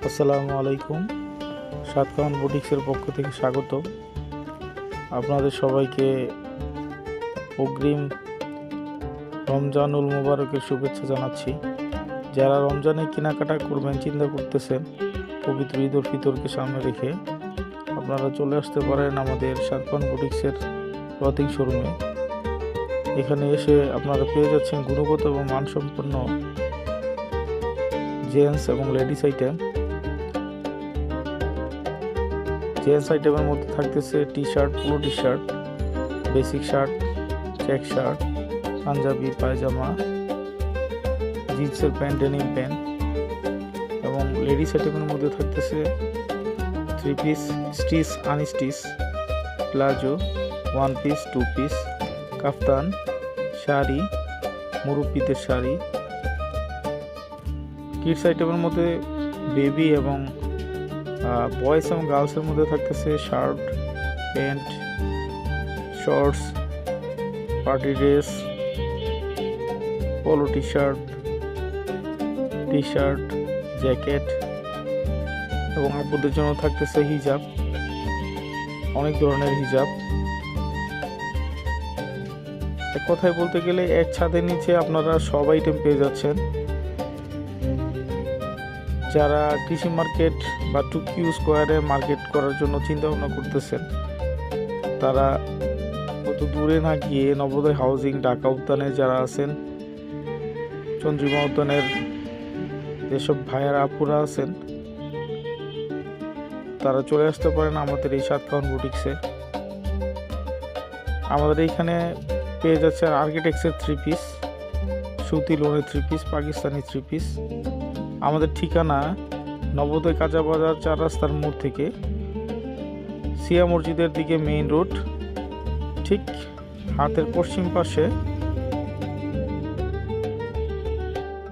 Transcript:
আসসালামু আলাইকুম। সাতকাহন বুটিক্সের পক্ষ থেকে স্বাগত। আপনাদের সবাইকে অগ্রিম রমজানুল মোবারকের শুভেচ্ছা জানাচ্ছি। যারা রমজানে কেনাকাটা করবেন চিন্তা করতেছেন, পবিত্র ঈদ উল ফিতরকে সামনে রেখে আপনারা চলে আসতে পারেন আমাদের সাতকাহন বুটিক্সের ক্লথিং শোরুমে। এখানে এসে আপনারা পেয়ে যাচ্ছেন গুণগত এবং মানসম্পন্ন জেন্টস এবং লেডিস আইটেম। জেন্টস আইটেমের মধ্যে থাকতেছে টি শার্ট, পুরো T shirt, basic shirt, check shirt, panjabi, পায়জামা, জিন্সের প্যান্ট, ডেনিম প্যান্ট। এবং লেডিস আইটেমের মধ্যে থাকতেছে three piece, stitch, unstitch, palazzo, one piece, two piece, কাফতান, শাড়ি, মুরব্বিদের শাড়ি। কিডস আইটেমের মধ্যে বেবি এবং বয়েজ এবং গার্লসের মধ্যে থাকতেছে shirt, pant, shorts, party dress, polo T shirt, jacket এবং আপুদের জন্য থাকতেছে হিজাব, অনেক ধরনের হিজাব। এক কথায় বলতে গেলে এক ছাদের নিচে আপনারা সব আইটেম পেয়ে যাচ্ছেন। যারা কৃষি মার্কেট বা টুকিউ স্কোয়ারে মার্কেট করার জন্য চিন্তা ভাবনা করতেছেন, তারা অত দূরে না গিয়ে নবোদয় হাউজিং, ঢাকা উদ্যানে যারা আছেন, চন্দ্রিমা উদ্যানের যেসব ভাইয়ারা আপুরা আছেন, তারা চলে আসতে পারেন আমাদের এই সাতকাহন বুটিক্সে। আমাদের এইখানে পেয়ে যাচ্ছে আর্কিটেক্টসের থ্রি পিস, সুতি লোনের three piece, Pakistani three piece. আমাদের ঠিকানা নবোদয় কাঁচা বাজার 4 রাস্তার মোড় থেকে সিয়া মসজিদের দিকে মেইন রোড, ঠিক হাতের পশ্চিম পাশে